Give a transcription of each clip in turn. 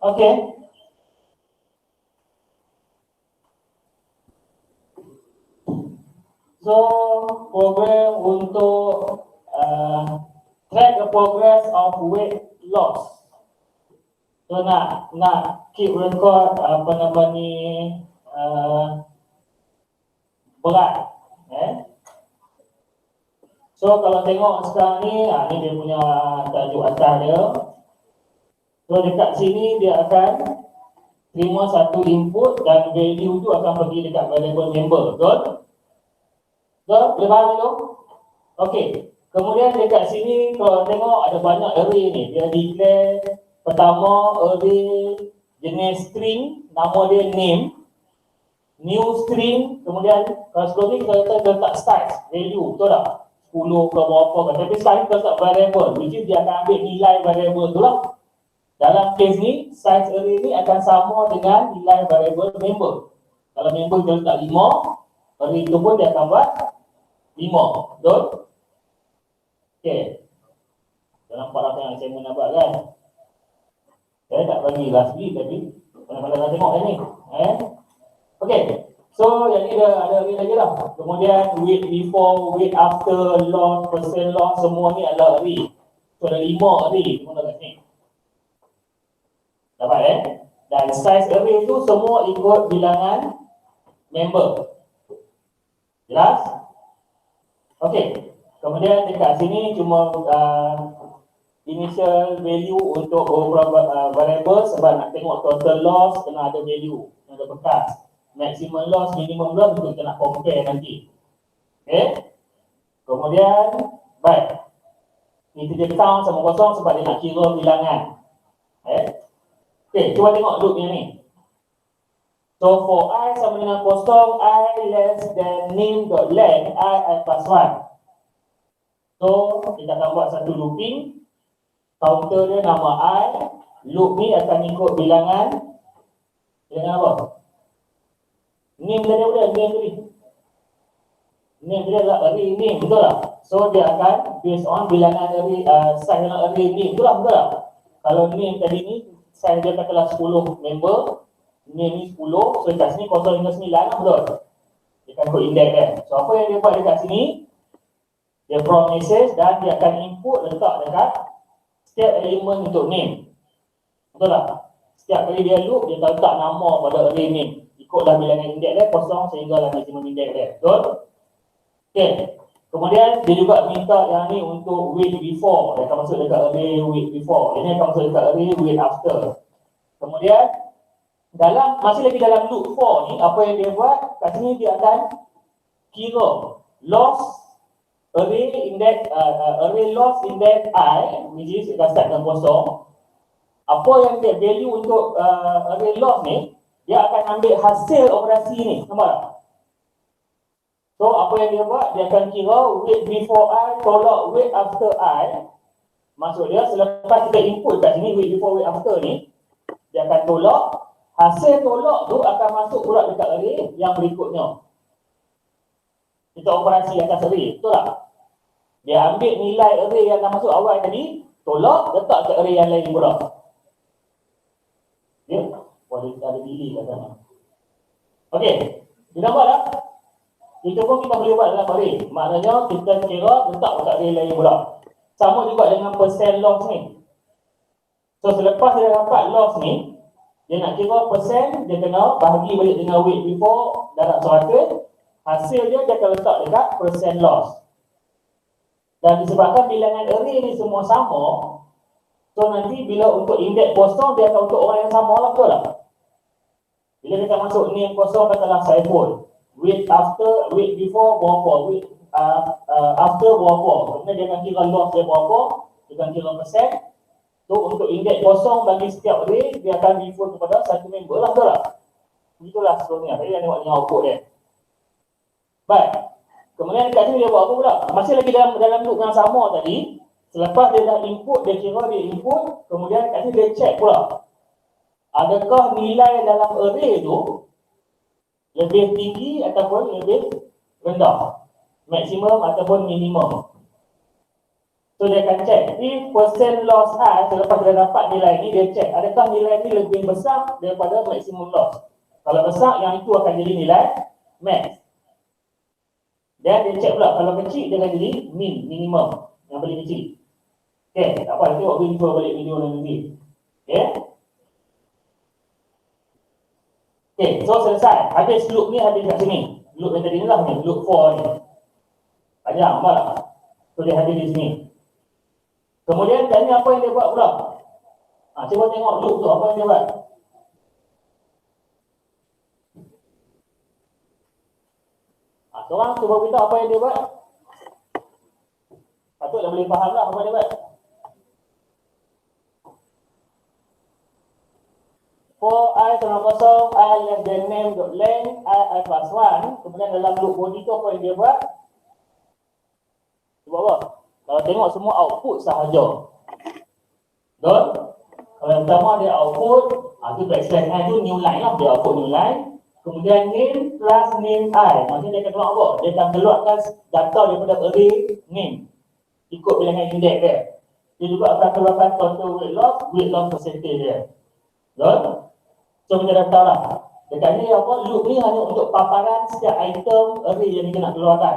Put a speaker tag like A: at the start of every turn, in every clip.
A: Okey. So, program untuk track the progress of weight loss. So nak keep record apa nama ni berat. So kalau tengok sekarang ni, ni dia punya tajuk atas dia. So dekat sini dia akan terima satu input dan value tu akan pergi dekat variable member, betul? Betul? Boleh faham tu? Okey. Kemudian dekat sini kalau tengok ada banyak array ni. Dia declare pertama array jenis string, nama dia name, new string, kemudian kalau sebelum ni kita letak size, value, betul tak? 10 ke berapa ke. Tapi sekarang kita letak variable, which is dia akan ambil nilai variable tu lah. Dalam case ni, size array ni akan sama dengan nilai variable member. Kalau member dia letak 5, array tu pun dia akan buat 5, betul? Okey. Dah nampak apa yang saya nak buat kan? Saya tak bagi lastly tapi pandai-pandai nak tengok ni. Okey. So yang ni ada array lagi lah. Kemudian weight before, weight after, loss, percent loss, semua ni adalah array. So ada 5 array semua kat ni. Dapat Dan size array tu semua ikut bilangan member. Jelas? Okey. Kemudian dekat sini cuma initial value untuk beberapa variable sebab nak tengok total loss kena ada value, kena ada bekas. Maximum loss, minimum loss untuk kita nak compare nanti. Okey. Kemudian baik. Ni dia count sama kosong sebab dia nak kira bilangan. Okey, cuba tengok loop ni. So for I sama dengan kosong, I less than name.length, I plus 1. So, kita akan buat satu looping. Counter dia nama I. Loop ni akan ikut bilangan. Bilangan apa? Name tadi apa dia? Name tadi. Name dia adalah array name, betul tak? So, dia akan based on bilangan array, size dalam array name, betul tak? Betul tak? Kalau name tadi ni, size dia katalah 10 member. Name ni 10. So, dekat sini 0 hingga 9 lah, betul? Dia akan ikut index dia. So, apa yang dia buat dekat sini? Dia prompt message dan dia akan input letak dekat setiap elemen untuk name. Betul tak? Setiap kali dia loop, dia letak nama pada array name. Ikutlah bilangan index dia, 0 sehinggalah maximum index dia. Betul? Okay. Kemudian dia juga minta yang ni untuk weight before. Dia akan masuk dekat array weight before. Ini akan masuk dekat array weight after. Kemudian, masih lagi dalam loop for ni, apa yang dia buat? Kat sini dia akan kira loss array index, array loss index I, which is kita start dengan kosong. Apa yang dia value untuk array loss ni, dia akan ambil hasil operasi ni, nampak tak? So apa yang dia buat, dia akan kira weight before I tolak weight after I. Maksud dia selepas kita input kat sini weight before weight after ni, dia akan tolak, hasil tolak tu akan masuk pula dekat array yang berikutnya. Kita operasi atas array, betul tak? Dia ambil nilai array yang dah masuk awal tadi, tolak, letak ke array yang lain pula. Ya, boleh ada delay kat sana. Okey, dia nampak tak? Itu pun kita boleh buat dalam array. Maknanya kita kira letak kat array lain pula. Sama juga dengan percent loss ni. So selepas dia dapat loss ni, dia nak kira percent, dia kena bahagi balik dengan weight before darab 100. Hasil dia akan letak dekat percent loss. Dan disebabkan bilangan array ni semua sama, so nanti bila untuk indeks kosong, dia akan untuk orang yang sama lah, betul tak? Bila kita masuk name kosong, katalah Saiful. Weight after, weight before berapa, weight after berapa. Kemudian dia akan kira loss dia berapa, dia akan kira persen. So untuk indeks kosong bagi setiap array, dia akan refer kepada satu member lah, betul tak? Begitulah seterusnya. Tadi yang tengok dengan output dia. Baik. Kemudian dekat sini dia buat apa pula? Masih lagi dalam loop yang sama tadi. Selepas dia dah input, dia kira dia input. Kemudian dekat sini dia check pula. Adakah nilai dalam array tu lebih tinggi ataupun lebih rendah? Maksimum ataupun minimum. So So dia akan check if percent loss I selepas dia dapat nilai ni, dia check adakah nilai ni lebih besar daripada maximum loss. Kalau besar, yang itu akan jadi nilai max. Dan dia check pula kalau kecil dia akan jadi minimum, yang paling kecil. Okay, tak apa, tengok video balik video nanti. Okay. Okay, so selesai. Habis loop ni, habis kat sini. Loop yang tadi ni lah ni, loop 4 ni. Panjang, nampak tak? So dia habis di sini. Kemudian tadi apa yang dia buat pula? Cuba tengok loop tu, apa yang dia buat? Seorang cuba beritahu apa yang dia buat. Patutlah boleh faham lah apa dia buat. For I sama kosong, I less than name dot length, I plus 1. Kemudian dalam loop body tu apa yang dia buat? Dia buat apa? Kalau tengok semua output sahaja. Betul? Kalau yang pertama dia output, tu backslash I tu new line lah, dia output new line. Kemudian name plus name I. Maksudnya dia akan keluar apa? Dia akan keluarkan data daripada array name. Ikut bilangan index dia. Dia juga akan keluarkan total weight loss percentage dia. Betul? So kita dah tahu lah. Dekat ni apa? Loop ni hanya untuk paparan setiap item array yang kita nak keluarkan.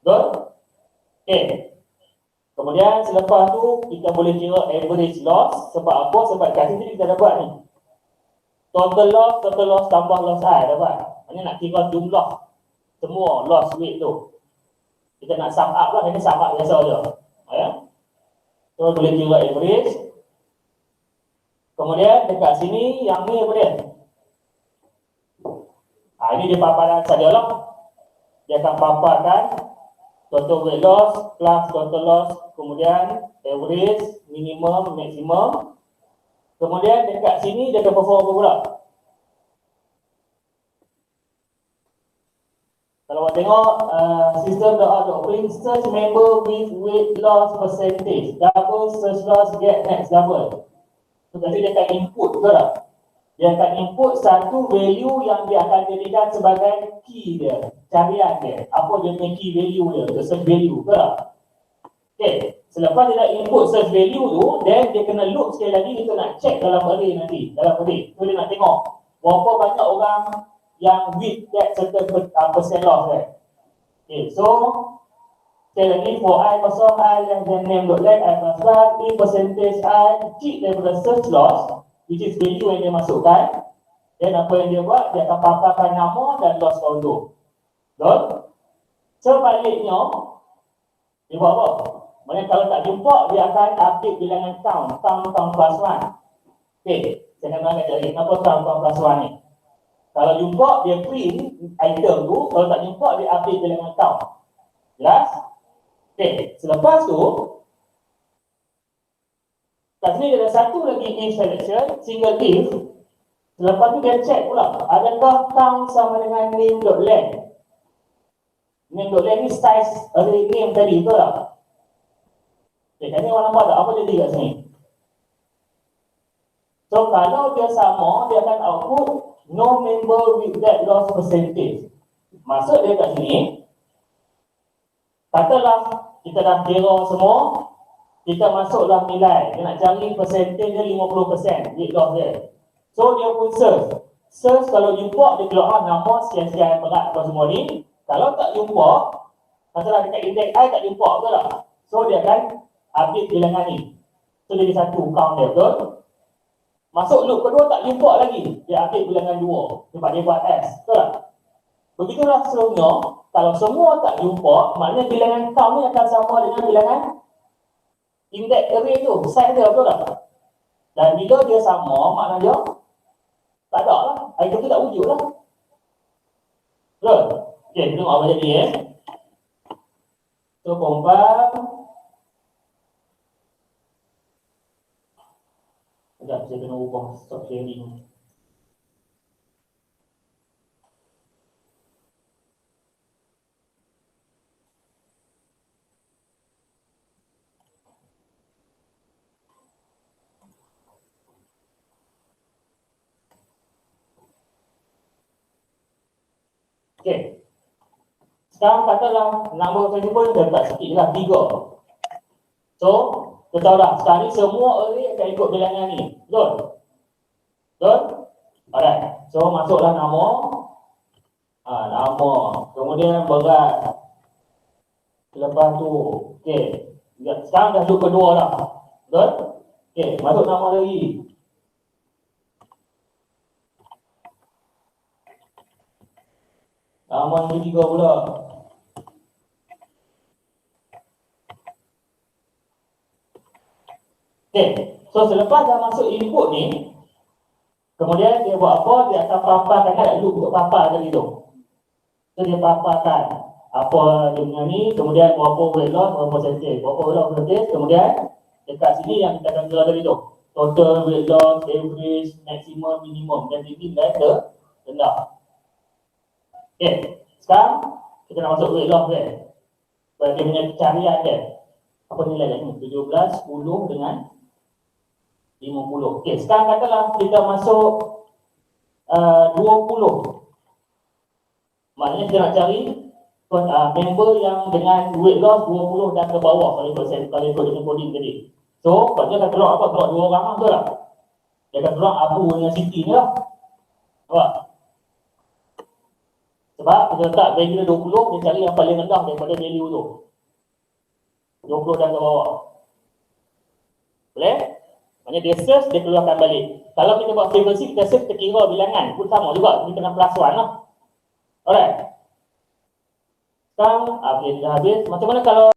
A: Betul? Okay. Kemudian selepas tu kita boleh kira average loss. Sebab apa? Sebab kat sini kita dah buat ni. Total loss tambah loss I dapat. Hanya nak kira jumlah semua loss weight tu. Kita nak sum up lah. Ini sum up biasa je. Ya? So boleh kira average. Kemudian dekat sini yang ni apa dia? Ini dia paparan sajalah. Dia akan paparkan total weight loss plus total loss, kemudian average, minimum, maximum. Kemudian dekat sini dia akan perform apa pula? Kalau awak tengok system.out.print search member with weight loss percentage, double search loss get next double. So tadi dia akan input, betul tak? Dia akan input satu value yang dia akan jadikan sebagai key dia, carian dia. Apa dia punya key value dia, the search value, betul tak? Okay, selepas dia dah input search value tu, then dia kena loop sekali lagi, kita nak check dalam array nanti, dalam array. So dia nak tengok berapa banyak orang yang with that certain percent loss dia. Okay, so sekali lagi, for I kosong, I less than name.length, I plus 1, in percentage I kecil daripada search loss, which is value yang dia masukkan. Dan apa yang dia buat, dia akan paparkan nama dan loss value. Betul? Sebaliknya, dia buat apa? Maksudnya kalau tak jumpa, dia akan update bilangan count plus 1. Okay, saya akan bagi lagi, kenapa count plus 1 ni? Kalau jumpa, dia print item tu, kalau tak jumpa, dia update bilangan count. Jelas? Okay, selepas tu kat sini ada satu lagi if selection, single if. Selepas tu dia check pula, adakah count sama dengan name.length. Name.length ni size array name tadi, betul tak? Okay, kat ni orang nampak tak apa jadi kat sini? So kalau dia sama, dia akan output no member with that loss percentage. Maksud dia kat sini, katalah kita dah kira semua, kita masuklah nilai, dia nak cari percentage dia 50% weight loss dia. So dia pun search kalau jumpa, dia keluar nama sekian-sekian berat apa semua ni. Kalau tak jumpa, katalah dekat index I tak jumpa, betul tak? So dia akan update bilangan ni. So jadi satu count dia, betul? Masuk loop kedua tak jumpa lagi, dia update bilangan 2 sebab dia buat S, betul tak? Begitulah seterusnya. Kalau semua tak jumpa, maknanya bilangan count ni akan sama dengan bilangan index array tu, size dia, betul tak? Dan bila dia sama, maknanya tak ada lah, item tu tak wujud lah. Betul? Okay, kita tengok apa jadi So, compile. Sekejap, saya kena ubah stop sharing. Okay. Sekarang katalah number tersebut dah tak sikit lah, 3. So, kita tahu dah, sekarang ni semua array akan ikut bilangan ni. Betul? Betul? Alright. So, masuklah nama. Nama. Kemudian berat. Lepas tu, okey. Sekarang dah duduk kedua dah. Betul? Okey, masuk nama lagi. Nama yang ketiga pula. Okey, so selepas dah masuk input ni, kemudian dia buat apa? Dia akan paparkan, kan dulu untuk papar tadi tu. So dia paparkan apa dia punya ni, kemudian berapa weight loss, berapa percentage, berapa weight loss, percentage, kemudian dekat sini yang kita akan jual tadi tu, total weight loss, average, maximum, minimum, dan tinggi dan rendah. Okey, sekarang kita nak masuk weight loss kan. Dia punya carian dia. Apa nilai dia ni? 17, 10 dengan 50. Okey, sekarang katalah kita masuk 20. Maknanya kita nak cari member yang dengan weight loss 20 dan ke bawah kalau ikut dengan coding tadi. So, dia akan keluar apa? Keluar dua orang lah, betul tak? Dia akan keluar Abu dengan Siti ni lah. Nampak? Sebab kita letak value 20, dia cari yang paling rendah daripada value tu. 20 dan ke bawah. Boleh? Maksudnya dia search, dia keluarkan balik. Kalau kita buat frequency, kita search, kita kira bilangan pun sama juga. Kita kena plus one lah. Alright. Sekarang, okay, dah habis. Macam mana kalau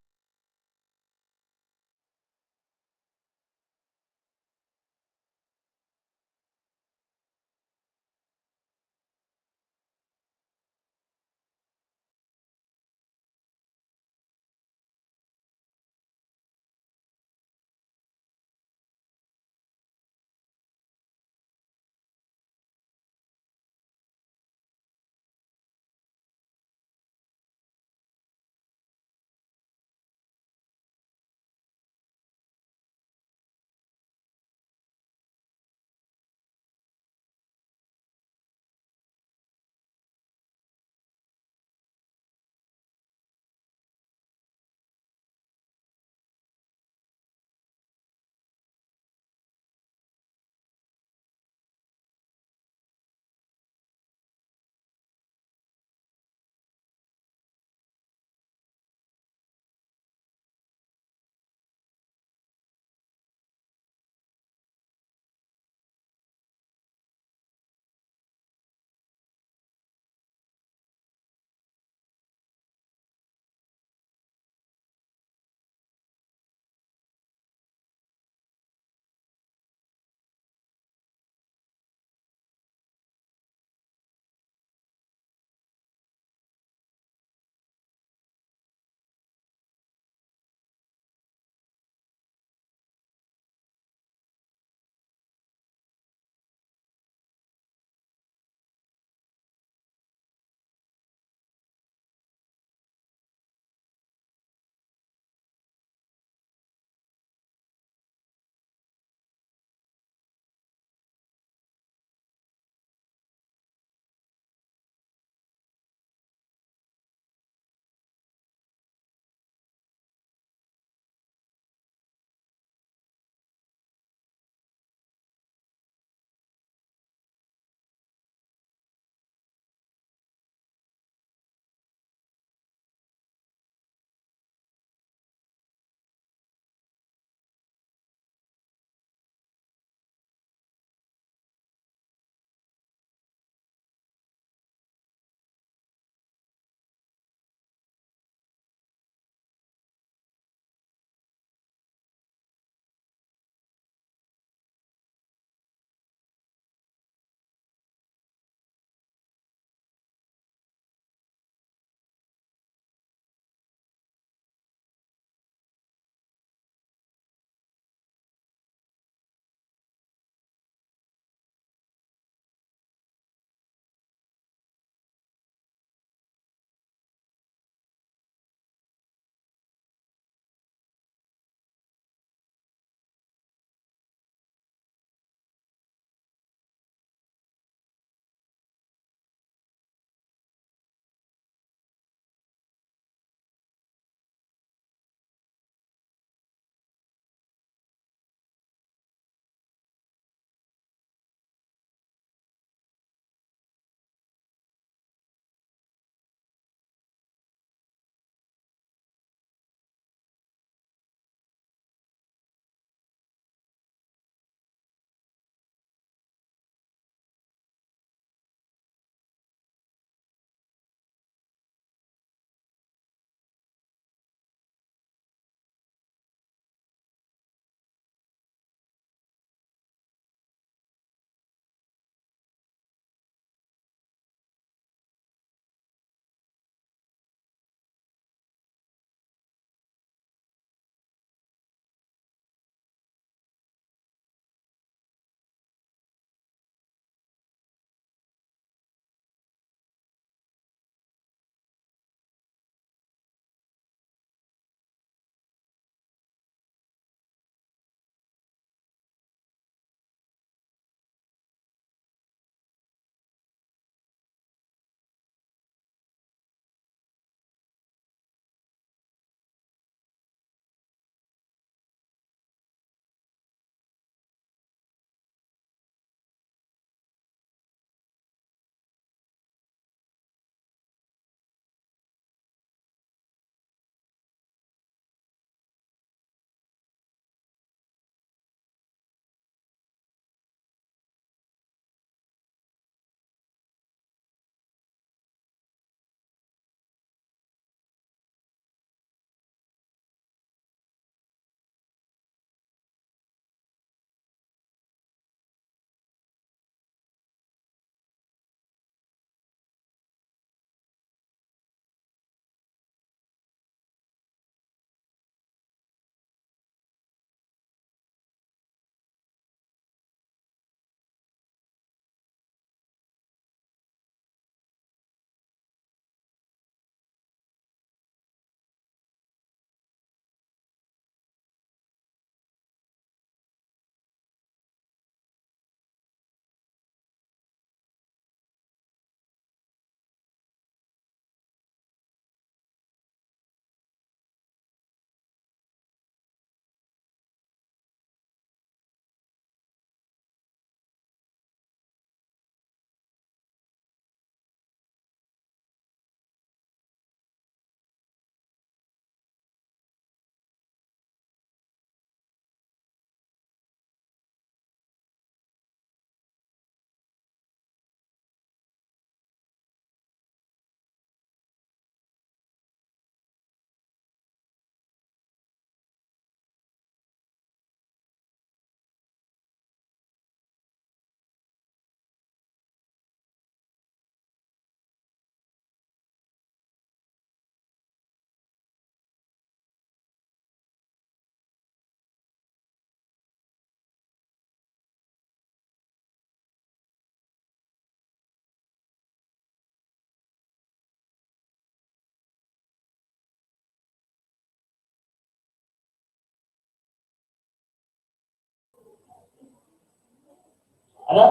A: Ada?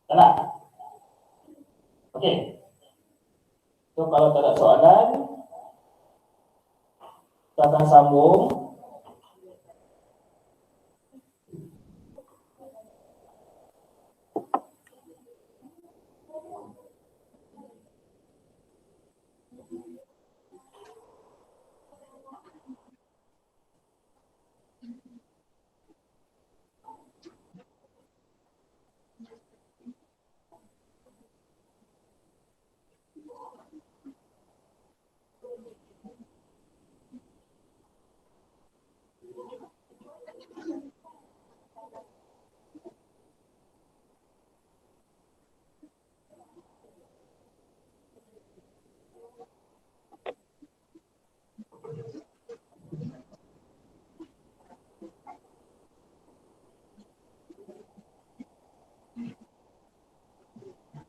A: Tak ada? Okey. So kalau tak ada soalan, kita akan sambung.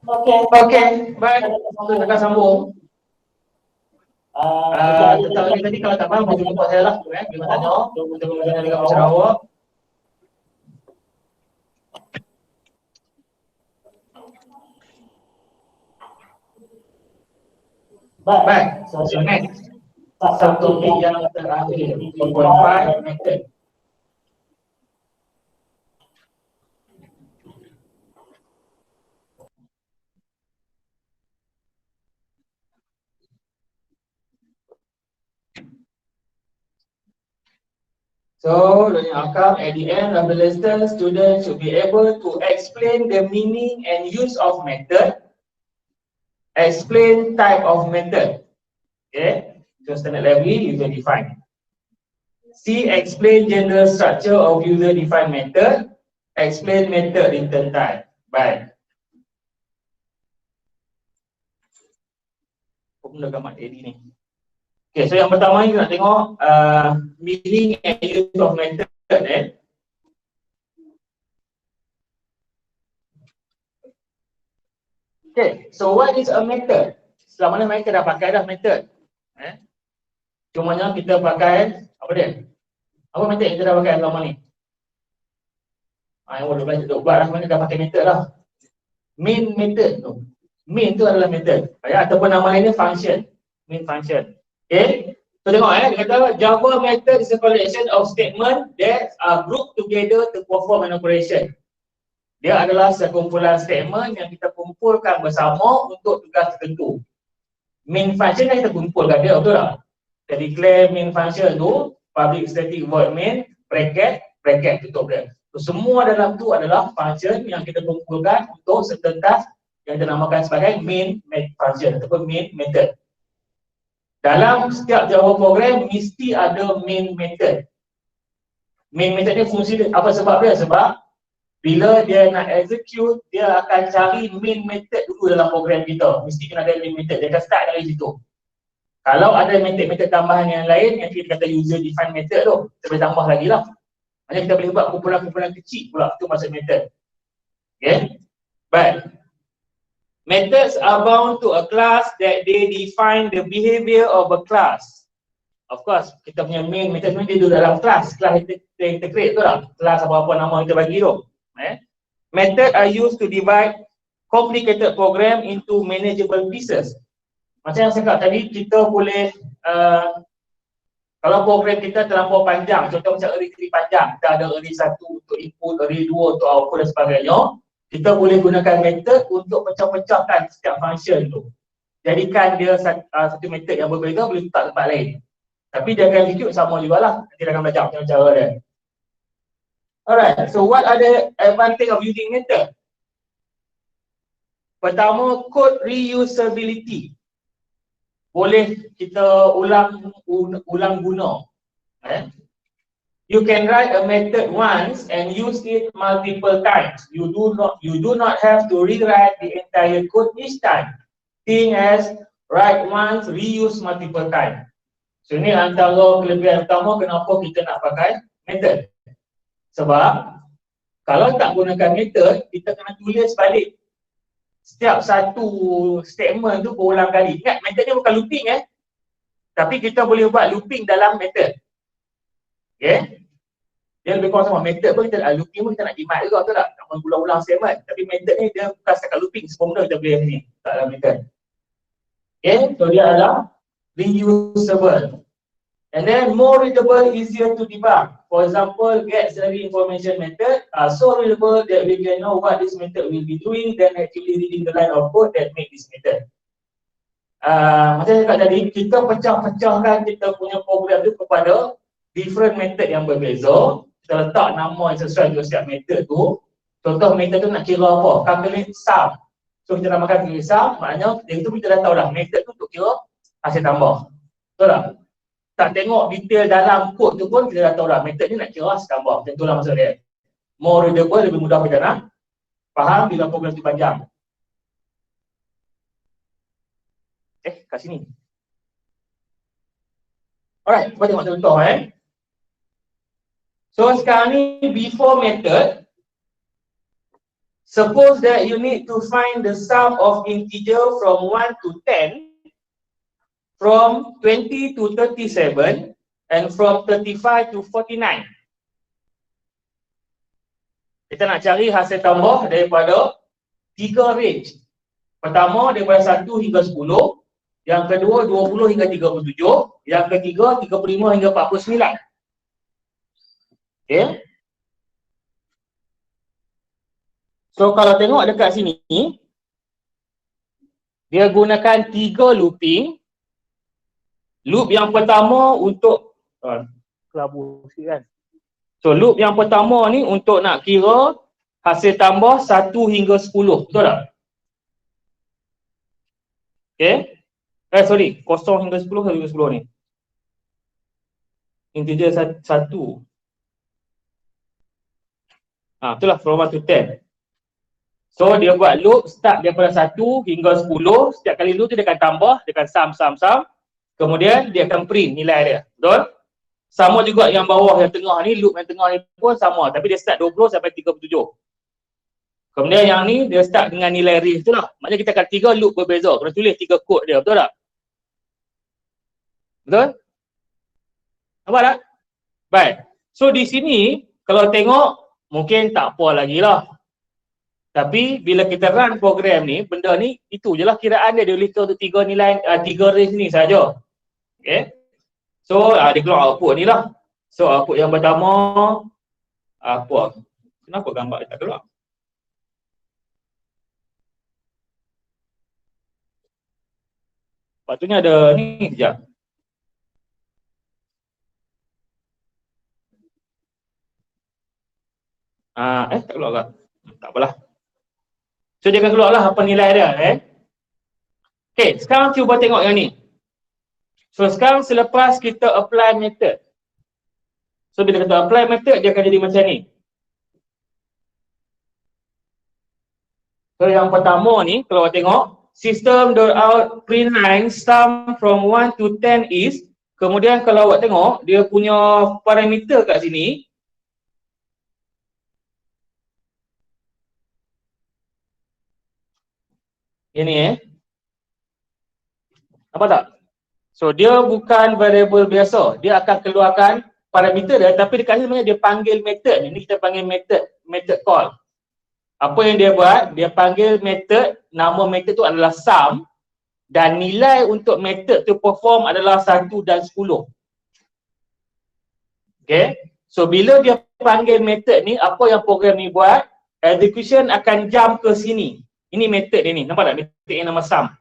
A: Okey, baik. Kita akan sambung. Tentang ini tadi kalau tak faham boleh jumpa saya lah, bila tanya, kita berbincang dengan Sarawak. Baik, so next satu yang terakhir, 4.5 method. So, learning outcome at the end of the lesson, students should be able to explain the meaning and use of method, explain type of method. Okay, so standard level user-defined. C, explain general structure of user-defined method, explain method return type. Baik. Aku pun dah gambar tadi ni. Okay, so yang pertama ni kita nak tengok meaning and use of method. Okay, so what is a method? Selama ni mereka dah pakai dah method. Cumanya kita pakai, apa dia? Apa method yang kita dah pakai selama ni? Yang boleh belajar lah, mereka dah pakai method lah. Main method tu. Main tu adalah method. Ataupun nama lainnya function. Main function. Okay, so tengok dia kata Java method is a collection of statement that are grouped together to perform an operation. Dia adalah sekumpulan statement yang kita kumpulkan bersama untuk tugas tertentu. Main function yang kita kumpulkan dia, betul tak? Kita declare main function tu, public static void main, bracket tutup dia. So, semua dalam tu adalah function yang kita kumpulkan untuk certain task yang kita namakan sebagai main function ataupun main method. Dalam setiap Java program mesti ada main method. Main method ni fungsi dia, apa sebab dia? Sebab bila dia nak execute, dia akan cari main method dulu dalam program kita. Mesti kena ada main method, dia akan start dari situ. Kalau ada method-method tambahan yang lain, yang kita kata user define method tu, kita boleh tambah lagi lah. Maksudnya kita boleh buat kumpulan-kumpulan kecil pula, itu maksud method. Okay, baik. Methods are bound to a class that they define the behavior of a class. Of course, kita punya main method ni dia duduk dalam kelas kita integrate tu lah. Kelas apa-apa nama kita bagi tu. Method are used to divide complicated program into manageable pieces. Macam yang saya cakap tadi, kita boleh kalau program kita terlampau panjang, contoh macam array panjang, kita ada array 1 untuk input, array 2 untuk output dan sebagainya, kita boleh gunakan method untuk pecah-pecahkan setiap function tu. Jadikan dia satu method yang berbeza, boleh letak tempat lain. Tapi dia akan execute sama jugalah. Nanti dia akan belajar macam cara dia. Alright, so what are the advantage of using method? Pertama, code reusability. Boleh kita ulang guna. You can write a method once and use it multiple times. You do not have to rewrite the entire code each time. Thing as write once, reuse multiple times. So ini antara kelebihan utama kenapa kita nak pakai method. Sebab kalau tak gunakan method, kita kena tulis balik. Setiap satu statement tu berulang kali. Ingat method ni bukan looping tapi kita boleh buat looping dalam method. Okay. Dia lebih kurang sama. Method pun kita looping pun kita nak jimat juga, betul tak? Tak mengulang-ulang statement. Tapi method ni dia bukan setakat looping, semua benda kita boleh ni tak dalam method. Okay, so dia adalah reusable. And then more readable, easier to debug. For example, get salary information method so readable that we can know what this method will be doing, then actually reading the line of code that make this method. Macam saya cakap tadi, kita pecah-pecahkan kita punya program tu kepada different method yang berbeza. Kita letak nama yang sesuai dengan setiap method tu. Contoh method tu nak kira apa? Calculate sum. So kita namakan calculate sum, maknanya dari tu kita dah tahu dah method tu untuk kira hasil tambah. Betul tak? Tak tengok detail dalam kod tu pun kita dah tahu dah method ni nak kira hasil tambah. Macam itulah maksud dia. More readable, lebih mudah kita nak faham bila program tu panjang. Kat sini. Alright, kita tengok contoh So sekarang ni before method, suppose that you need to find the sum of integer from 1 to 10, from 20 to 37, and from 35 to 49. Kita nak cari hasil tambah daripada 3 range. Pertama daripada 1 hingga 10, yang kedua 20 hingga 37, yang ketiga 35 hingga 49. Okay. So kalau tengok dekat sini, dia gunakan 3 looping. Loop yang pertama untuk kelabu sikit kan. So loop yang pertama ni untuk nak kira hasil tambah 1 hingga 10, betul tak? Okay. Sorry, 0 hingga 10 hingga 10 ni. Integer 1. Itulah from 1 to 10. So dia buat loop start daripada 1 hingga 10. Setiap kali loop tu dia akan tambah, dia akan sum. Kemudian dia akan print nilai dia. Betul? Sama juga yang bawah yang tengah ni, loop yang tengah ni pun sama. Tapi dia start 20 sampai 37. Kemudian yang ni dia start dengan nilai range tu lah. Maknanya kita akan 3 loop berbeza. Kena tulis 3 kod dia. Betul tak? Betul? Nampak tak? Baik. So di sini kalau tengok mungkin tak apa lagi lah. Tapi bila kita run program ni, benda ni itu je lah kiraan dia. Dia boleh untuk 3 nilai, 3 range ni saja. Okay. So dia keluar output ni lah. So output yang pertama apa? Kenapa gambar dia tak keluar? Patutnya ada ni sekejap. Tak keluar ke? Tak apalah. So dia akan keluar lah apa nilai dia. Okay, sekarang cuba tengok yang ni. So sekarang selepas kita apply method. So bila kita apply method, dia akan jadi macam ni. So yang pertama ni, kalau tengok, system.out print line sum from 1 to 10 is. Kemudian kalau awak tengok, dia punya parameter kat sini. Ini nampak tak? So dia bukan variable biasa. Dia akan keluarkan parameter dia, tapi dekat sini sebenarnya dia panggil method. Ini kita panggil method call. Apa yang dia buat? Dia panggil method, nama method tu adalah sum, dan nilai untuk method tu perform adalah 1 dan 10. Okay. So bila dia panggil method ni, apa yang program ni buat? Execution akan jump ke sini. Ini method dia ni. Nampak tak? Method yang nama sum.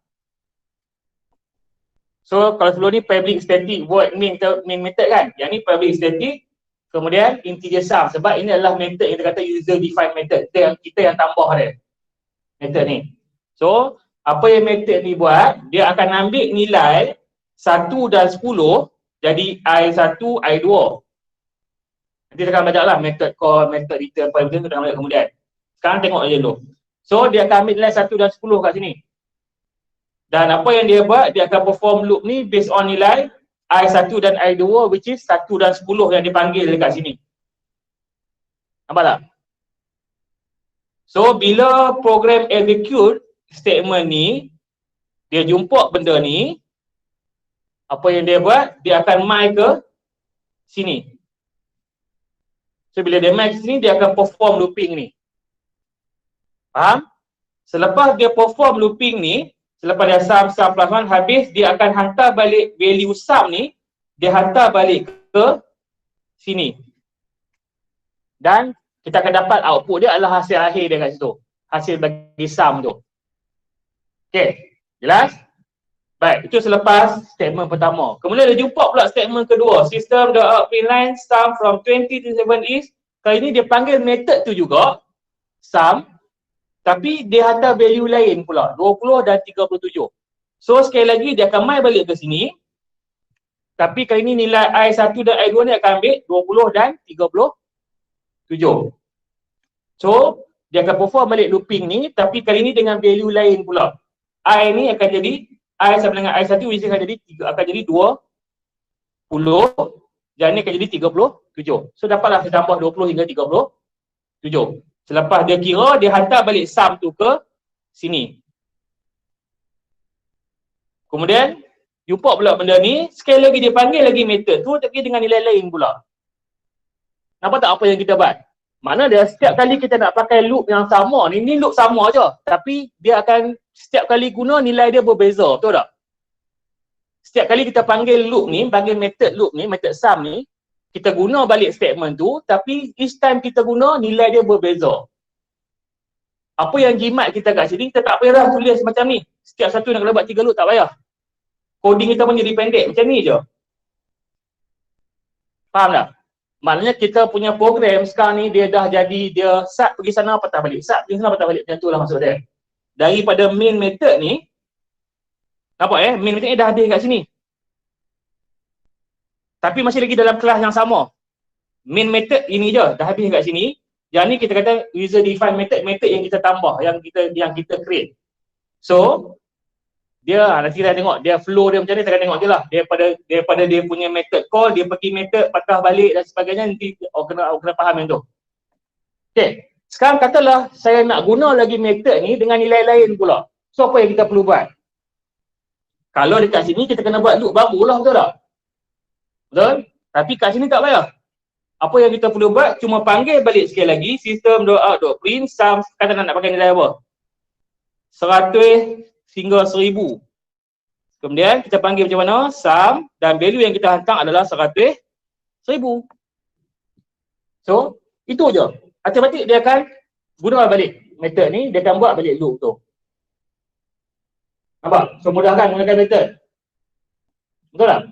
A: So kalau sebelum ni public static void main method kan. Yang ni public static kemudian integer sum. Sebab ini adalah method yang kita kata user defined method. Kita yang tambah dia. Method ni. So apa yang method ni buat? Dia akan ambil nilai 1 dan 10 jadi I1, I2. Nanti kita akan belajar lah method call, method return, apa itu kita akan belajar kemudian. Sekarang tengok je dulu. So dia akan ambil nilai 1 dan 10 kat sini. Dan apa yang dia buat, dia akan perform loop ni based on nilai I1 dan I2 which is 1 dan 10 yang dipanggil dekat sini. Nampak tak? So bila program execute statement ni, dia jumpa benda ni, apa yang dia buat, dia akan mai ke sini. So bila dia max ni, dia akan perform looping ni. Faham? Selepas dia perform looping ni, selepas dia sum plus 1 habis, dia akan hantar balik value sum ni, dia hantar balik ke sini. Dan kita akan dapat output dia adalah hasil akhir dia kat situ. Hasil bagi sum tu. Okay, jelas? Baik, itu selepas statement pertama. Kemudian dia jumpa pula statement kedua. System the output line sum from 20 to 7 is. Kali ni dia panggil method tu juga, sum. Tapi dia hantar value lain pula, 20 dan 37. So sekali lagi dia akan mai balik ke sini. Tapi kali ni nilai I1 dan I2 ni akan ambil 20 dan 37. So dia akan perform balik looping ni, tapi kali ni dengan value lain pula. I ni akan jadi I sama dengan I1 akan jadi 20 dan ni akan jadi 37. So dapatlah kita tambah 20 hingga 37. Selepas dia kira, dia hantar balik sum tu ke sini. Kemudian jumpa pula benda ni, sekali lagi dia panggil lagi method tu tapi dengan nilai lain pula. Nampak tak apa yang kita buat? Makna dia setiap kali kita nak pakai loop yang sama ni loop sama je. Tapi dia akan setiap kali guna nilai dia berbeza, betul tak? Setiap kali kita panggil loop ni, panggil method loop ni, method sum ni, kita guna balik statement tu, tapi each time kita guna nilai dia berbeza. Apa yang jimat kita kat sini, kita tak payah tulis macam ni. Setiap satu nak kena buat 3 loop, tak payah. Coding kita pun jadi pendek, macam ni je. Faham tak? Maknanya kita punya program sekarang ni, dia dah jadi, dia start pergi sana, patah balik. Start pergi sana, patah balik. Macam tu lah maksud dia. Daripada main method ni, nampak main method ni dah habis kat sini. Tapi masih lagi dalam kelas yang sama. Main method ini je, dah habis kat sini. Yang ni kita kata user define method, method yang kita tambah, yang kita create. So, dia nanti kita tengok dia flow dia macam ni, kita akan tengok je lah. Daripada dia punya method call, dia pergi method, patah balik dan sebagainya, nanti kena faham yang tu. Okay, sekarang katalah saya nak guna lagi method ni dengan nilai lain pula. So, apa yang kita perlu buat? Kalau dekat sini kita kena buat loop baru lah, betul tak? Betul? Tapi kat sini tak payah. Apa yang kita perlu buat, cuma panggil balik sekali lagi system.out.print sum, kata nak pakai nilai apa? 100 hingga 1000. Kemudian kita panggil macam mana? Sum, dan value yang kita hantar adalah 100, 1000. So, itu je. Automatik dia akan guna balik method ni, dia akan buat balik loop tu. Nampak? So, mudahkan gunakan method. Betul tak?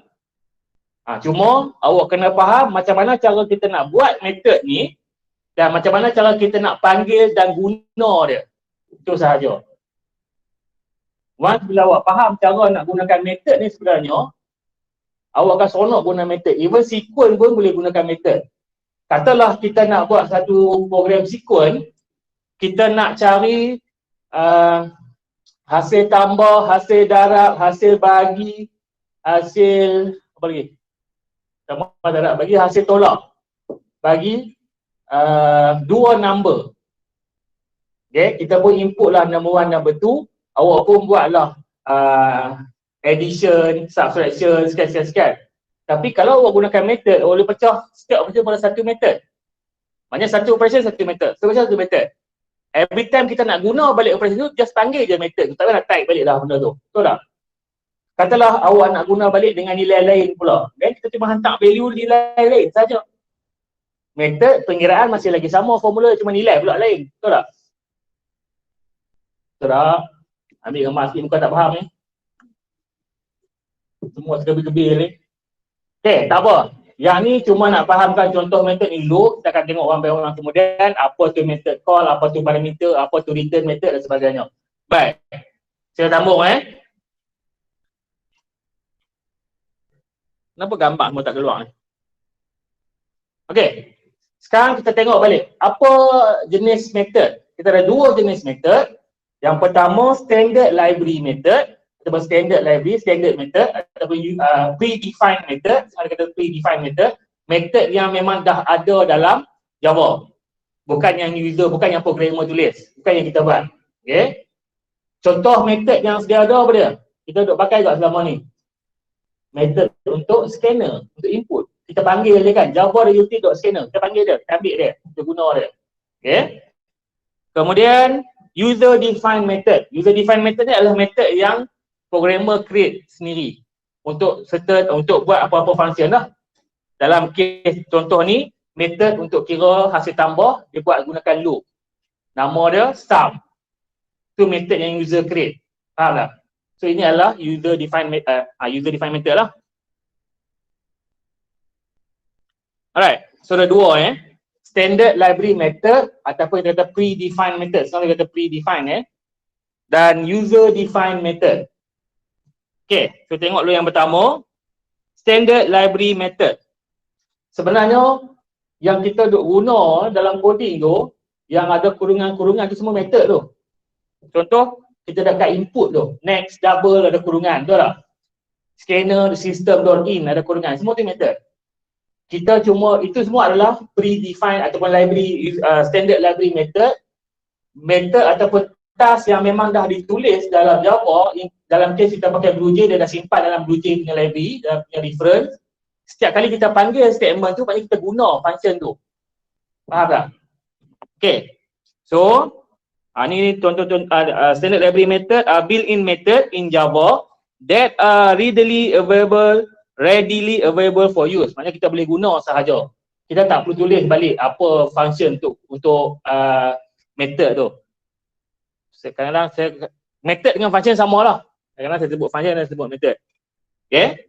A: Cuma awak kena faham macam mana cara kita nak buat method ni dan macam mana cara kita nak panggil dan guna dia. Itu sahaja. Once bila awak faham cara nak gunakan method ni sebenarnya, awak akan seronok guna method. Even sequence pun boleh gunakan method. Katalah kita nak buat satu program sequence, kita nak cari hasil tambah, hasil darab, hasil bagi, hasil apa lagi? Tambah darab, bagi hasil tolak. Bagi 2 number. Okay, kita pun input lah number 1, number 2. Awak pun buatlah addition, subtraction, sekian. Tapi kalau awak gunakan method, awak boleh pecah setiap operation pada satu method. Maknanya satu operation satu method, satu method. Every time kita nak guna balik operation tu, just panggil je method tu. Tak payah nak type balik dah benda tu. Betul tak? Katalah awak nak guna balik dengan nilai lain pula. Dan kita cuma hantar value nilai lain saja. Method pengiraan masih lagi sama, formula cuma nilai pula lain. Betul tak? Betul tak? Ambil gambar sikit, muka tak faham ni. Semua sekebil-kebil ni. Okay, tak apa. Yang ni cuma nak fahamkan contoh method ni dulu. Kita akan tengok one by one kemudian. Apa tu method call, apa tu parameter, apa tu return method dan sebagainya. Baik. Saya sambung Kenapa gambar semua tak keluar ni? Okey. Sekarang kita tengok balik. Apa jenis method? Kita ada 2 jenis method. Yang pertama standard library method. Ataupun standard library, standard method. Ataupun predefined method. Ada kata predefined method. Method yang memang dah ada dalam Java. Bukan yang user, bukan yang programmer tulis. Bukan yang kita buat. Okey. Contoh method yang sedia ada apa dia? Kita duk pakai kat selama ni. Method untuk scanner, untuk input. kita panggil dia kan, Java ada util.scanner, kita panggil dia, kita ambil dia, kita guna dia. Okay. Kemudian user defined method. User defined method ni adalah method yang programmer create sendiri untuk buat apa-apa function lah. Dalam kes contoh ni, method untuk kira hasil tambah, dia buat gunakan loop. Nama dia sum. Itu method yang user create. Faham tak? So ini adalah user defined method lah. Alright, so ada dua standard library method ataupun kita kata predefined method. Sekarang kita kata predefined dan user defined method. Okay, so tengok dulu yang pertama, standard library method. Sebenarnya yang kita duk guna dalam coding tu, yang ada kurungan-kurungan tu semua method tu. Contoh, kita dekat input tu, next double ada kurungan, betul tak? Scanner system.in ada kurungan, semua tu method. Kita cuma, itu semua adalah predefined ataupun library, standard library method ataupun task yang memang dah ditulis dalam Java. Dalam case kita pakai BlueJ, dia dah simpan dalam BlueJ punya library, dalam punya reference. Setiap kali kita panggil statement tu, maknanya kita guna function tu. Faham tak? Okay. So, ni contoh standard library method are built-in method in Java that are readily available for use. Maknanya kita boleh guna sahaja. Kita tak perlu tulis balik apa function untuk method tu. Kadang-kadang method dengan function sama lah. Kadang-kadang saya sebut function dan sebut method. Okay.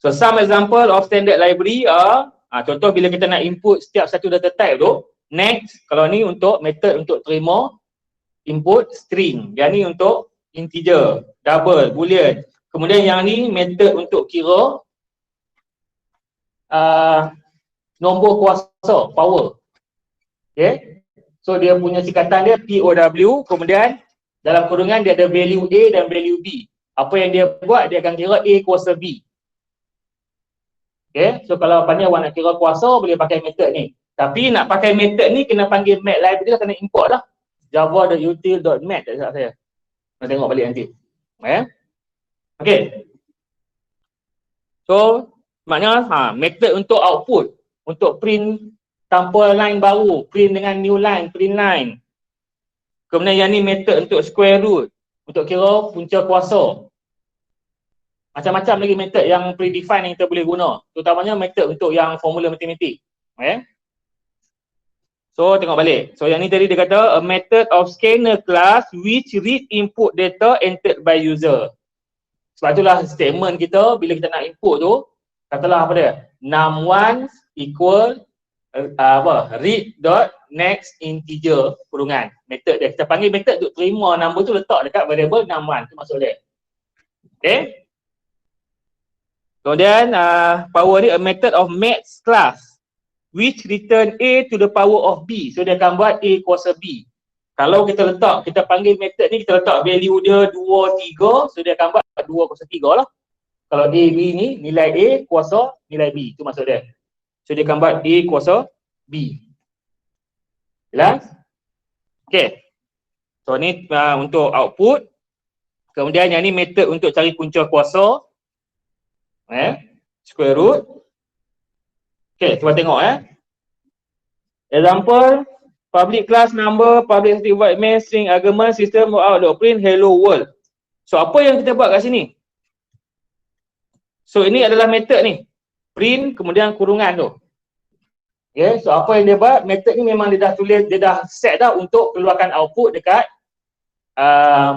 A: So some example of standard library are, contoh bila kita nak input setiap satu data type tu, next, kalau ni untuk method untuk terima input string. Yang ni untuk integer, double, boolean. Kemudian yang ni method untuk kira nombor kuasa, power. Okay. So dia punya singkatan dia POW, kemudian dalam kurungan dia ada value A dan value B. Apa yang dia buat, dia akan kira A kuasa B. Okay. So kalau apa ni awak nak kira kuasa, boleh pakai method ni. Tapi nak pakai method ni kena panggil mat library lah, kena import lah. java.util.mat tak silap saya. Nak tengok balik nanti. Okay. So maknanya method untuk output, untuk print tanpa line baru, print dengan new line, print line. Kemudian yang ni method untuk square root, untuk kira punca kuasa. Macam-macam lagi method yang predefined yang kita boleh guna. Terutamanya method untuk yang formula matematik. So tengok balik. So yang ni tadi dia kata a method of scanner class which read input data entered by user. Sebab itulah statement kita bila kita nak input tu, katalah apa dia? num1 equal read dot next integer kurungan. Method dia. Kita panggil method untuk terima number tu, letak dekat variable num1 tu maksud dia. Okay. Kemudian power ni a method of maths class which return A to the power of B. So dia akan buat A kuasa B. Kalau kita panggil method ni, kita letak value dia 2, 3, so dia akan buat 2 kuasa 3 lah. Kalau A, B ni, nilai A kuasa nilai B. Itu maksud dia. So dia akan buat A kuasa B. Jelas? Okay. So ni untuk output. Kemudian yang ni method untuk cari punca kuasa. Square root. Okay, cuba tengok Example, public class number, public static void main, string argument, system out print hello world. So apa yang kita buat kat sini? So ini adalah method ni. Print kemudian kurungan tu. Okay, so apa yang dia buat? Method ni memang dia dah tulis, dia dah set dah untuk keluarkan output dekat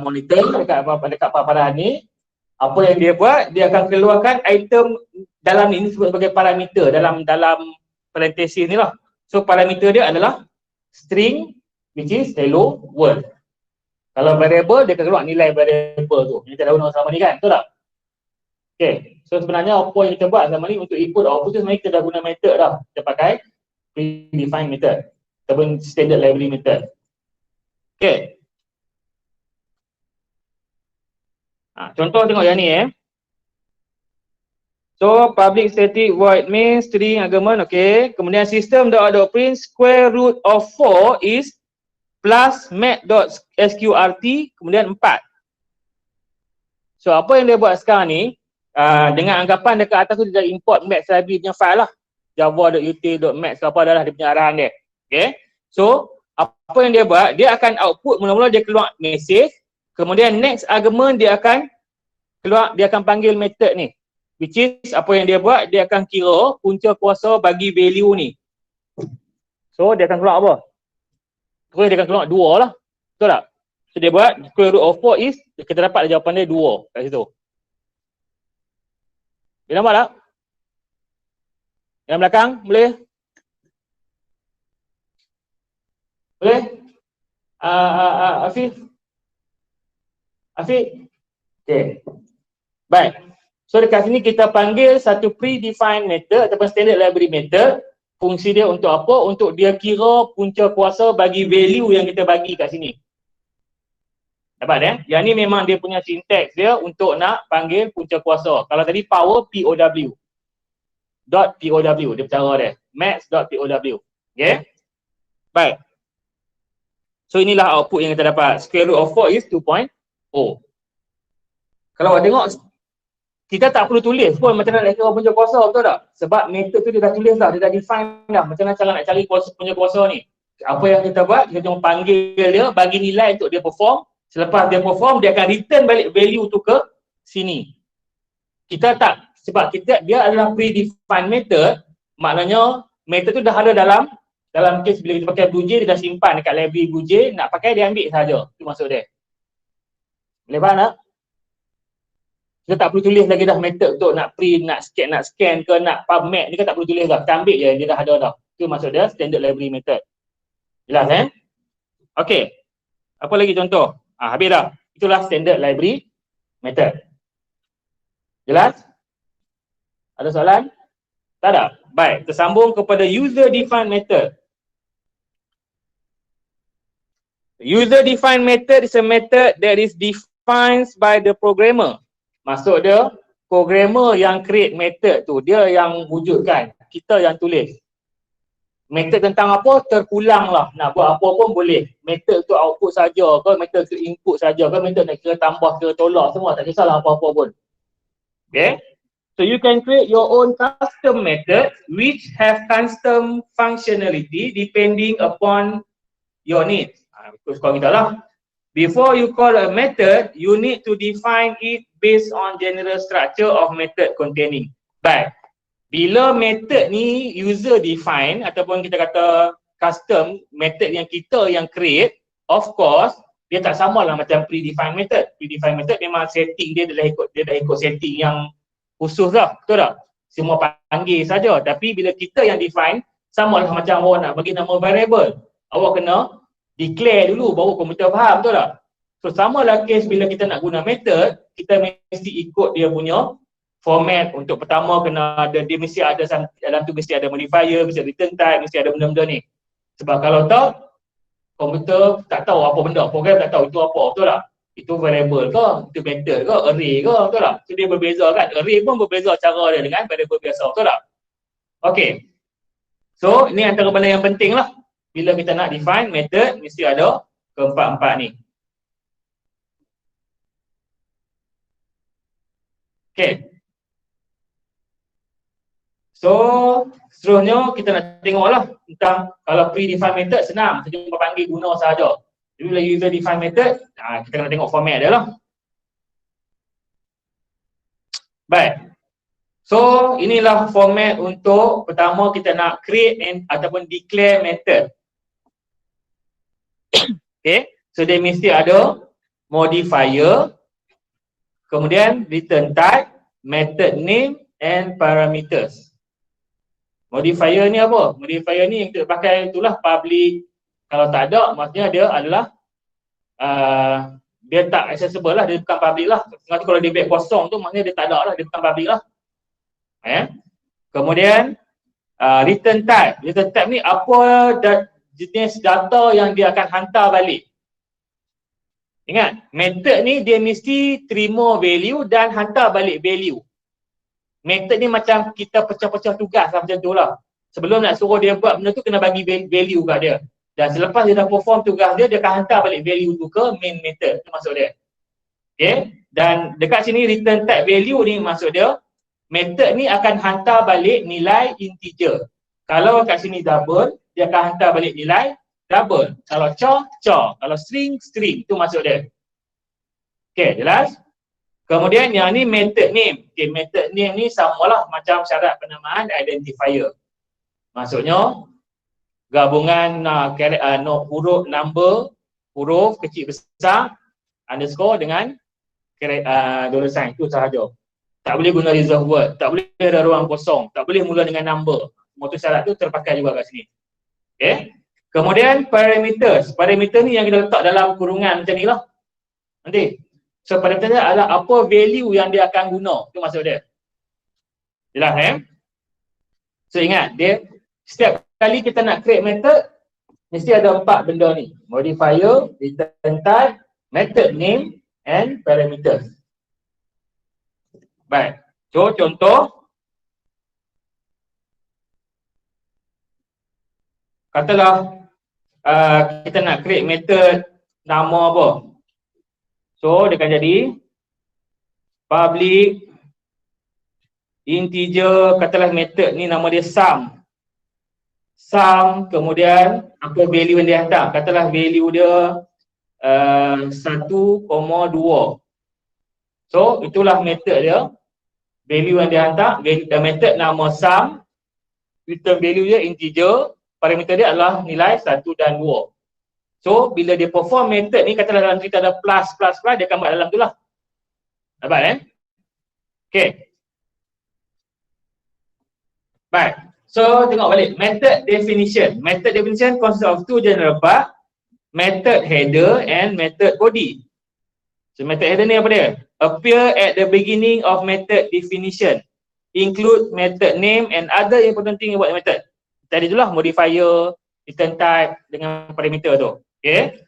A: monitor, dekat paparan ni. Apa yang dia buat? Dia akan keluarkan item dalam ni disebut sebagai parameter dalam parenthesis ni lah. So parameter dia adalah string which is hello world. Kalau variable dia akan keluar nilai variable tu. Yang kita dah guna sama ni kan, betul tak? Okay. So sebenarnya apa yang kita buat sama ni untuk input output tu sebenarnya kita dah guna method dah. Kita pakai predefined method ataupun standard library method. Okay. Contoh tengok yang ni So public static void main string argument, okay. Kemudian system.out.print square root of 4 is plus mat.sqrt kemudian 4. So apa yang dia buat sekarang ni,
B: dengan anggapan dekat atas tu dia dah import max library punya file lah, java.util.max apa adalah dia punya arahan dia. Okay, so apa yang dia buat, dia akan output, mula-mula dia keluar message, kemudian next argument dia akan keluar, dia akan panggil method ni, which is apa yang dia buat, dia akan kira punca kuasa bagi value ni. So dia akan keluar apa? Terus dia akan keluar 2 lah, betul tak? So dia buat square root of 4 is, kita dapat jawapan dia 2 kat situ. Dia nampak tak? Yang belakang boleh? Boleh? Afiq? Okay. Baik. So dekat sini kita panggil satu predefined method ataupun standard library method. Fungsi dia untuk apa? Untuk dia kira punca kuasa bagi value yang kita bagi kat sini. Dapat ya? Yang ni memang dia punya syntax dia untuk nak panggil punca kuasa. Kalau tadi power POW. .pow dia cara dia. max.pow. Okay? Baik. So inilah output yang kita dapat. Square root of 4 is 2.0. Kalau awak tengok, kita tak perlu tulis pun macam mana nak kira punca kuasa, betul tak? Sebab method tu dia dah tulis dah, dia dah define dah macam mana cara nak cari punca kuasa ni. Apa yang kita buat, kita cuma panggil dia, bagi nilai untuk dia perform. Selepas dia perform, dia akan return balik value tu ke sini. Kita tak, sebab dia adalah predefined method, maknanya method tu dah ada dalam case bila kita pakai BlueJ, dia dah simpan dekat library BlueJ, nak pakai dia ambil saja. Itu maksud dia. Boleh faham tak? Kita tak perlu tulis lagi dah method untuk nak print, nak scan ke, nak PubMed ni kan tak perlu tulis dah. Kita ambil je, dia dah ada dah. Itu maksud dia standard library method. Jelas Okey. Apa lagi contoh? Habis dah. Itulah standard library method. Jelas? Ada soalan? Tak ada? Baik, tersambung kepada user defined method. User defined method is a method that is defined by the programmer. Maksud dia, programmer yang create method tu, dia yang wujudkan, kita yang tulis. Method tentang apa? Terpulang lah. Nak buat apa pun boleh. Method tu output saja ke, method tu input saja ke, method nak kira tambah, kira tolak, semua tak kisahlah apa-apa pun. Okay? So you can create your own custom method which have custom functionality depending upon your needs. Ikut sekolah kita lah. Before you call a method, you need to define it based on general structure of method containing. Baik. Bila method ni user define ataupun kita kata custom, method yang kita yang create, of course, dia tak samalah macam predefined method. Predefined method memang setting dia dah ikut setting yang khusus lah, betul tak? Semua panggil saja. Tapi bila kita yang define, samalah macam awak nak bagi nama variable. Awak kena declare dulu baru komputer faham, betul tak? So samalah case bila kita nak guna method, kita mesti ikut dia punya format. Untuk pertama kena ada, dia mesti ada dalam tu mesti ada modifier, mesti ada return type, mesti ada benda-benda ni. Sebab kalau tak, komputer tak tahu apa benda, program tak tahu itu apa, betul tak? Itu variable ke, itu method ke, array ke, betul tak? So dia berbeza kan, array pun berbeza cara dia dengan variable biasa, betul tak? Okay. So ini antara benda yang penting lah. Bila kita nak define method, mesti ada keempat-empat ni. Okay. So, seterusnya kita nak tengoklah tentang kalau predefined method senang, kita cuma panggil guna sahaja. Jadi bila user define method, kita kena tengok format dia lah. Baik. So, inilah format untuk pertama kita nak create ataupun declare method. Okay, so dia mesti ada modifier, kemudian return type, method name and parameters. Modifier ni apa? Modifier ni yang kita pakai itulah public. Kalau tak ada, maksudnya dia adalah dia tak accessible lah, dia bukan public lah. Nanti kalau dia bag kosong tu maksudnya dia tak ada lah, dia bukan public lah. Kemudian return type. Return type ni apa jenis data yang dia akan hantar balik. Ingat, method ni dia mesti terima value dan hantar balik value. Method ni macam kita pecah-pecah tugas lah, macam tu lah. Sebelum nak suruh dia buat benda tu, kena bagi value kat dia. Dan selepas dia dah perform tugas dia, dia akan hantar balik value tu ke main method. Itu maksud dia. Okay, dan dekat sini return type value ni maksud dia method ni akan hantar balik nilai integer. Kalau kat sini double, dia akan hantar balik nilai double. Kalau char, char. Kalau string, string. Itu maksud dia. Okay, jelas? Kemudian yang ni method name. Okay, method name ni samalah macam syarat penamaan identifier. Maksudnya gabungan huruf number, huruf kecil besar, underscore dengan dollar sign. Itu sahaja. Tak boleh guna reserve word, tak boleh ada ruang kosong, tak boleh mula dengan number. Semua tu syarat tu terpakai juga kat sini. Okay. Kemudian parameters. Parameter ni yang kita letak dalam kurungan macam ni lah. Nanti. So parameter dia adalah apa value yang dia akan guna. Itu maksud dia. Jelas So ingat, dia setiap kali kita nak create method, mesti ada 4 benda ni. Modifier, return type, method name and parameters. Baik. So contoh, katalah kita nak create method nama apa. So dia akan jadi public integer, katalah method ni nama dia sum. Sum, kemudian apa value yang dia hantar. Katalah value dia 1,2. So itulah method dia. Value yang dia hantar, method nama sum, return value dia integer, parameter dia adalah nilai 1 dan 2. So bila dia perform method ni, katalah dalam cerita ada plus, dia akan buat dalam tu lah. Dapat Okay. Baik. So tengok balik, method definition. Method definition consists of two general part, method header and method body. So method header ni apa dia? Appear at the beginning of method definition. Include method name and other important thing about the method. Tadi itulah modifier, return type dengan parameter tu. Okay.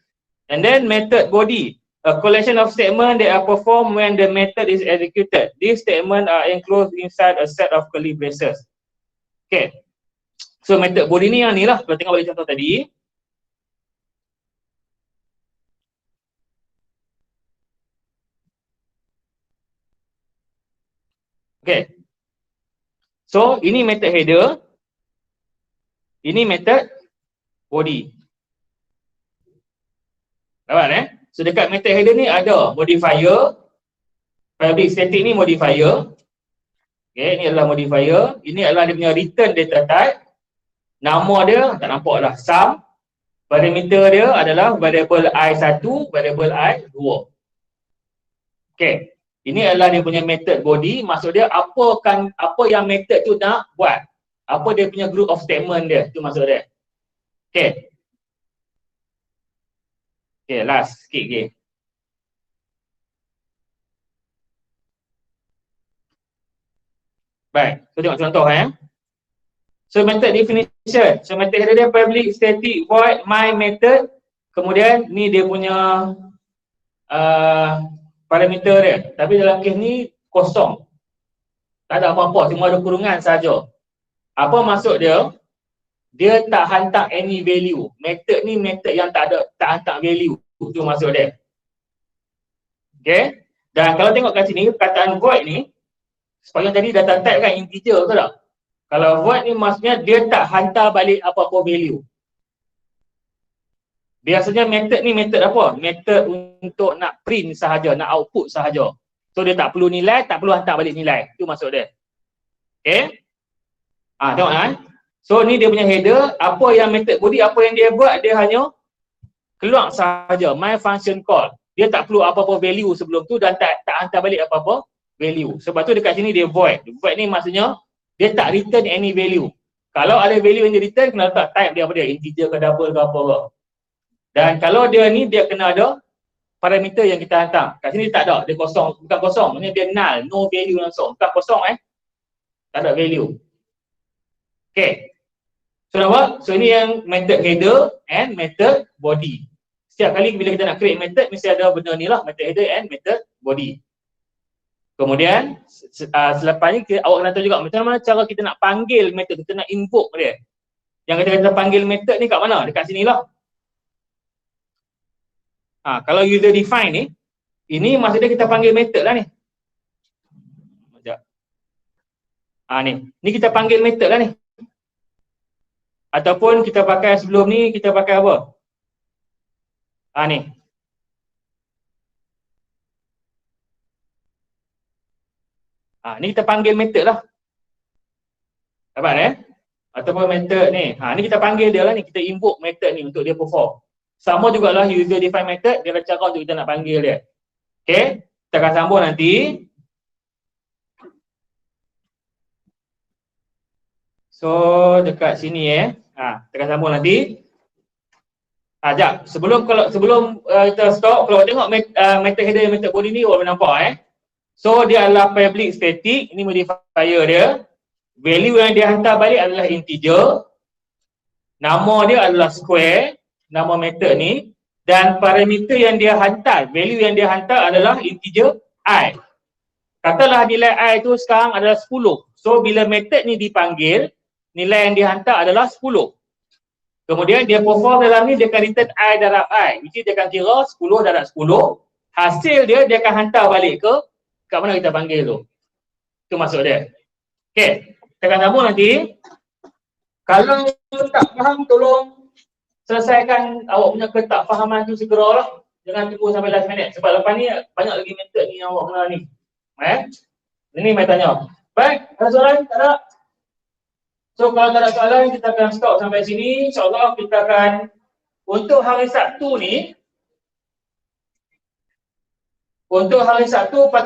B: And then method body. A collection of statements that are performed when the method is executed. These statements are enclosed inside a set of curly braces. Okay. So method body ni yang ni lah. Kalau tengok balik contoh tadi. Okay. So ini method header. Ini method body. Dapat So dekat method header ni ada modifier. Public static ni modifier. Okay, ini adalah modifier. Ini adalah dia punya return data type. Nama dia tak nampak lah, sum. Parameter dia adalah variable i1, variable i2. Okay. Ini adalah dia punya method body. Maksud dia apa yang method tu nak buat. Apa dia punya group of statement dia. Itu maksud dia. Okay. Okay, last sikit lagi. Baik, so tengok contoh So method definition. So method dia public static void my method. Kemudian ni dia punya parameter dia. Tapi dalam kes ni kosong. Tak ada apa-apa, cuma ada kurungan saja. Apa maksud dia? Dia tak hantar any value. Method ni method yang tak hantar value. Itu maksud dia. Okay. Dan kalau tengok kat sini, perkataan void ni, sepanjang tadi data type kan integer ke tak? Kalau void ni maksudnya dia tak hantar balik apa-apa value. Biasanya method ni method apa? Method untuk nak print sahaja, nak output sahaja. So dia tak perlu nilai, tak perlu hantar balik nilai. Itu maksud dia. Okay? Tengok So ni dia punya header, apa yang method body, apa yang dia buat, dia hanya keluar sahaja, my function call. Dia tak perlu apa-apa value sebelum tu dan tak hantar balik apa-apa value. Sebab tu dekat sini dia void. Void ni maksudnya dia tak return any value. Kalau ada value yang dia return, kena letak type dia apa dia, integer ke double ke apa-apa. Dan kalau dia ni, dia kena ada parameter yang kita hantar. Kat sini tak ada, dia kosong, bukan kosong, maksudnya dia null, no value langsung. Bukan kosong tak ada value. Okay. So nampak? So ini yang method header and method body. Setiap kali bila kita nak create method, mesti ada benda ni lah, method header and method body. Kemudian selepas ni awak kena tahu juga macam mana cara kita nak panggil method, kita nak invoke dia. Yang kita panggil method ni kat mana? Dekat sini lah. Kalau user define ni, Ini maksudnya kita panggil method lah ni. Sekejap. Ni kita panggil method lah ni. Ataupun kita pakai sebelum ni, kita pakai apa? Ni. Ni kita panggil method lah. Dapat Ataupun method ni. Ni kita panggil dia lah ni. Kita invoke method ni untuk dia perform. Sama jugalah user define method, dia ada cara untuk kita nak panggil dia. Okay, kita akan sambung nanti. So dekat sini kita akan sambung nanti. Sekejap, sebelum kita stop, kalau tengok method header dan method body ni, orang nampak So dia adalah public static, ini modifier dia. Value yang dia hantar balik adalah integer. Nama dia adalah square, nama method ni. Dan parameter yang dia hantar, value yang dia hantar adalah integer I. Katalah nilai I tu sekarang adalah 10. So bila method ni dipanggil, nilai yang dihantar adalah 10. Kemudian dia perform dalam ni, dia akan return I darab I. Which is dia akan kira 10 darab 10. Hasil dia akan hantar balik kat mana kita panggil tu. Itu maksud dia. Okay, kita akan sambung nanti. Kalau tak faham, tolong selesaikan awak punya ketakfahaman tu segeralah. Jangan tunggu sampai last minute. Sebab lepas ni banyak lagi method ni yang awak kena ni. Ini mai tanya. Baik, ada soalan? Tak ada? So kalau tak ada soalan, kita akan stop sampai sini. InsyaAllah kita akan, untuk hari Sabtu ni, patutnya